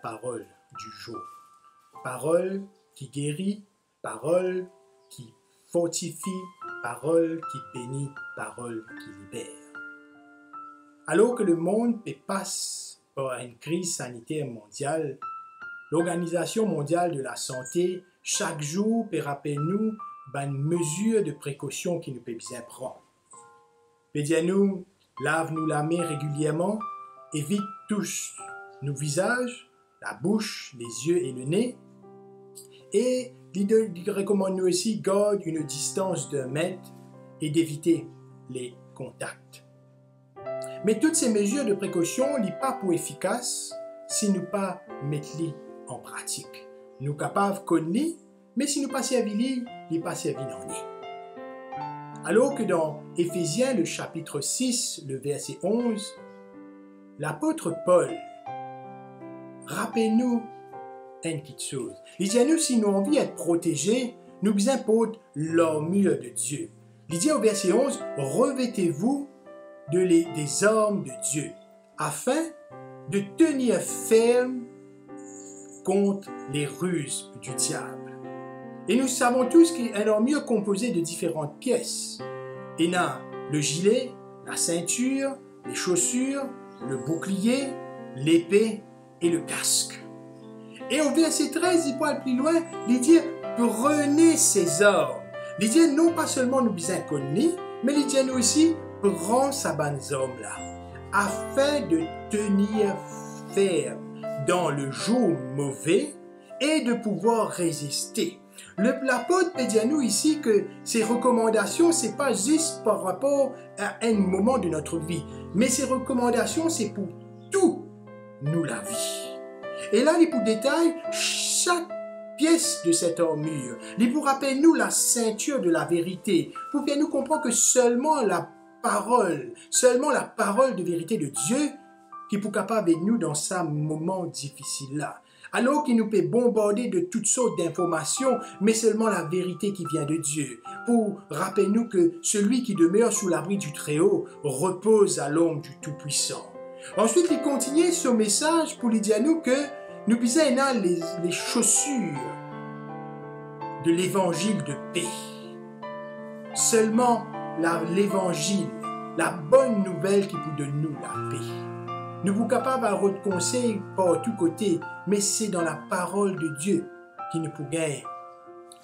parole du jour. Parole qui guérit, parole qui fortifie, parole qui bénit, parole qui libère. Alors que le monde passe par une crise sanitaire mondiale, l'Organisation mondiale de la santé, chaque jour, peut rappeler nous une mesure de précaution qui nous peut bien prendre. Peut dire nous, lave-nous la main régulièrement, évite touche nos visages, la bouche, les yeux et le nez. Et il recommande nous aussi garde une distance d'1 mètre et d'éviter les contacts. Mais toutes ces mesures de précaution ne sont pas pour efficaces si nous ne pas mettons en pratique. Nous sommes capables de connaître, mais si nous ne pas servis, nous ne pas servis non. Alors que dans Éphésiens, le chapitre 6, le verset 11, l'apôtre Paul rappelle-nous une petite chose. Il dit à nous, si nous avons envie d'être protégés, nous besoin porter l'armure de Dieu. Il dit au verset 11, revêtez-vous des armes de Dieu, afin de tenir ferme contre les ruses du diable. Et nous savons tous qu'il y a une armure composée de différentes pièces. Il y a le gilet, la ceinture, les chaussures, le bouclier, l'épée et le casque. Et au verset 13, il parle plus loin, il dit prenez ces armes. Il dit non pas seulement nous besoin connaître, mais il dit nous aussi prends ces bonnes armes là, afin de tenir ferme dans le jour mauvais et de pouvoir résister. L'apôtre peut dire nous ici que ces recommandations, ce n'est pas juste par rapport à un moment de notre vie, mais ces recommandations, c'est pour tout nous la vie. Et là, il pour détail chaque pièce de cette armure. Il pour rappeler nous la ceinture de la vérité, pour bien nous comprendre que seulement la parole de vérité de Dieu qui peut capable de nous dans ce moment difficile là. Alors qu'il nous peut bombarder de toutes sortes d'informations, mais seulement la vérité qui vient de Dieu. Pour rappeler nous que celui qui demeure sous l'abri du Très-Haut repose à l'ombre du Tout-Puissant. Ensuite, il continue ce message pour lui dire à nous que nous puissions les chaussures de l'évangile de paix. Seulement l'évangile, la bonne nouvelle qui peut donner nous la paix. Nous sommes capables de avoir de conseils par tous côtés, mais c'est dans la parole de Dieu qui nous peut gagner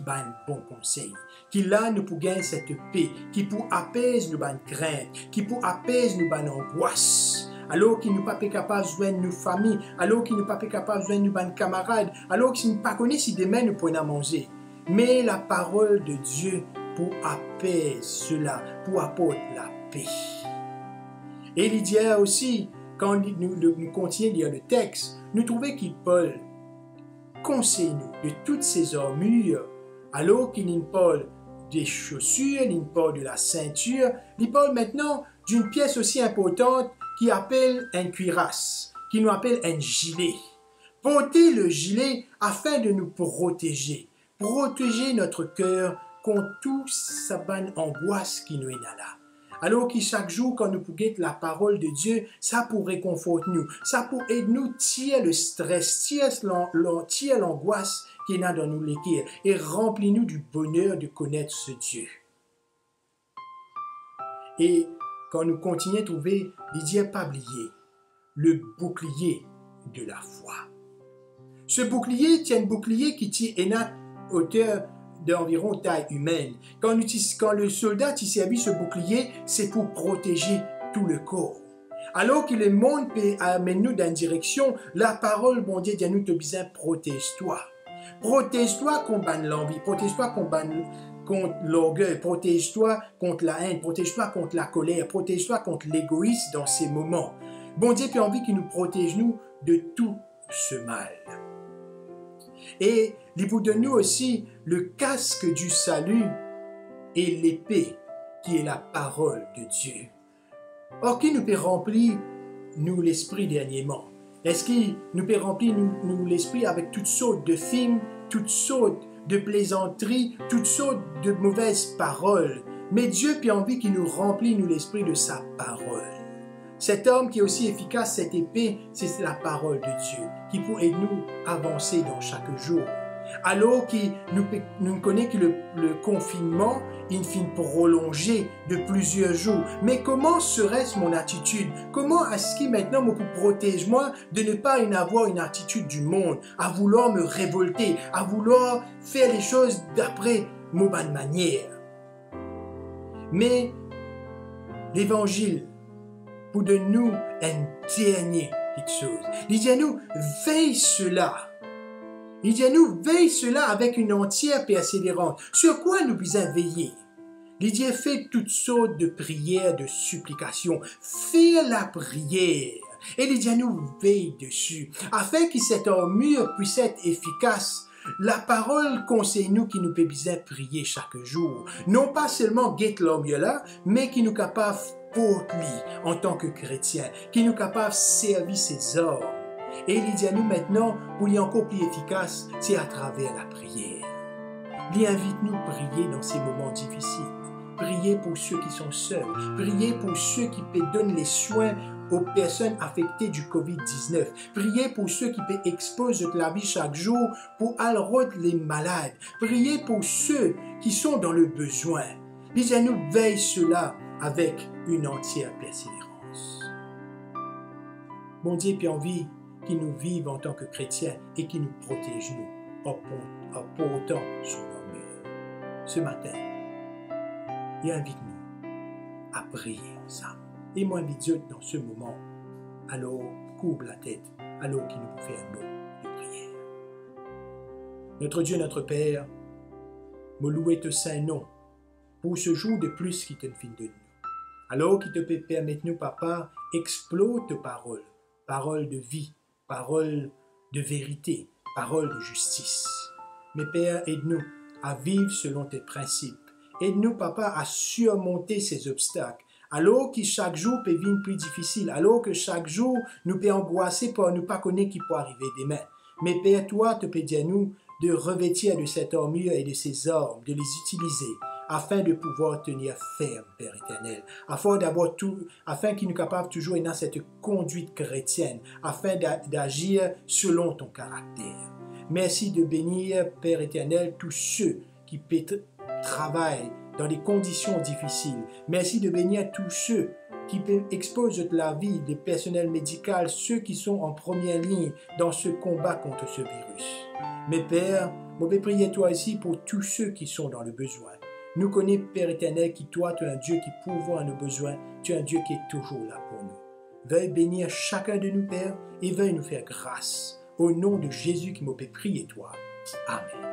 un bon conseil. Qui là nous peut gagner cette paix, qui peut apaiser nos craintes, qui peut apaiser nos angoisses. Alors qu'il n'est pas capable de joindre nos familles, alors qu'il n'est pas capable de joindre nos camarades, alors qu'il n'est pas connu si demain nous pouvons manger. Mais la parole de Dieu pour apaiser cela, pour apporter la paix. Et il dit aussi, quand nous continuons de lire le texte, nous trouvons qu'il Paul conseille-nous de toutes ces armures, alors qu'il nous parle des chaussures, il nous parle de la ceinture, il parle maintenant d'une pièce aussi importante qui appelle un cuirasse, qui nous appelle un gilet. Porter le gilet afin de nous protéger notre cœur contre toute sa bonne angoisse qui nous est là. Alors que chaque jour, quand nous pouvons la parole de Dieu, ça pour réconforter nous, ça pour aider nous tirer le stress, tirer l'angoisse qui est là dans nous les cœurs et remplir nous du bonheur de connaître ce Dieu. Et quand nous continuons à trouver, il dit pas oublier le bouclier de la foi. Ce bouclier, c'est un bouclier qui tient une hauteur d'environ taille humaine. Quand le soldat servi ce bouclier, c'est pour protéger tout le corps. Alors que le monde peut amener nous dans une direction, la parole, bon Dieu, dit à nous, protège-toi. Protège-toi contre l'envie, protège-toi contre l'orgueil, protège-toi contre la haine, protège-toi contre la colère, protège-toi contre l'égoïsme dans ces moments. Bon Dieu a envie qu'il nous protège nous de tout ce mal. Et il vous donne nous aussi le casque du salut et l'épée qui est la parole de Dieu. Or, qui nous peut remplir nous l'esprit dernièrement? Est-ce qu'il nous peut remplir nous l'esprit avec toutes sortes de films, toutes sortes de plaisanteries, toutes sortes de mauvaises paroles? Mais Dieu a envie qu'il nous remplisse nous l'esprit de sa parole. Cet homme qui est aussi efficace, cette épée, c'est la parole de Dieu qui peut nous avancer dans chaque jour. Alors que nous connaissons que le confinement, il finit prolongé de plusieurs jours. Mais comment serait-ce mon attitude? Comment est-ce que maintenant me protège moi de ne pas avoir une attitude du monde, à vouloir me révolter, à vouloir faire les choses d'après ma bonne manière? Mais l'Évangile, pour de nous, une dernière petite chose. Il dit à nous, veille cela. Il dit à nous, veille cela avec une entière persévérance. Sur quoi nous devons veiller? Il dit, faites toutes sortes de prières, de supplications. Faites la prière. Et il dit à nous, veille dessus. Afin que cette armure puisse être efficace. La parole conseille nous qui nous besoin prier chaque jour. Non pas seulement guette l'armure là, mais qui nous capable porter en tant que chrétien. Qui nous capable servir ses ordres. Et il dit à nous maintenant, pour y encore plus efficace, c'est à travers la prière. Il invite nous à prier dans ces moments difficiles. Prier pour ceux qui sont seuls. Prier pour ceux qui donnent les soins aux personnes affectées du COVID-19. Prier pour ceux qui exposent la vie chaque jour pour alroder les malades. Prier pour ceux qui sont dans le besoin. Il dit à nous, veille cela avec une entière persévérance. Mon Dieu, puis envie qui nous vivent en tant que chrétiens et qui nous protège nous en portant son armure. Ce matin, il invite-nous à prier ensemble. Et moi, invite Dieu dans ce moment, alors couvre la tête, alors qu'il nous fait un mot de prière. Notre Dieu, notre Père, me louer te saint nom pour ce jour de plus qui te fait de nous. Alors qu'il te peut permettre nous, Papa, explose tes paroles, paroles de vie, parole de vérité, parole de justice. Mais Père, aide-nous à vivre selon tes principes. Aide-nous, Papa, à surmonter ces obstacles. Alors que chaque jour peut venir plus difficile, alors que chaque jour nous peut angoisser pour ne pas connaître qui peut arriver demain. Mais Père, toi, te peux dire nous de revêtir de cette armure et de ces armes, de les utiliser afin de pouvoir tenir ferme, Père éternel, afin qu'il nous capable toujours dans cette conduite chrétienne, afin d'agir selon ton caractère. Merci de bénir, Père éternel, tous ceux qui travaillent dans des conditions difficiles. Merci de bénir tous ceux qui exposent la vie des personnels médicaux, ceux qui sont en première ligne dans ce combat contre ce virus. Mais Père, je vais prier toi ici pour tous ceux qui sont dans le besoin. Nous connaissons, Père éternel, qui toi, tu es un Dieu qui pourvoit à nos besoins. Tu es un Dieu qui est toujours là pour nous. Veuille bénir chacun de nous, Père, et veuille nous faire grâce. Au nom de Jésus qui m'a prié toi. Amen.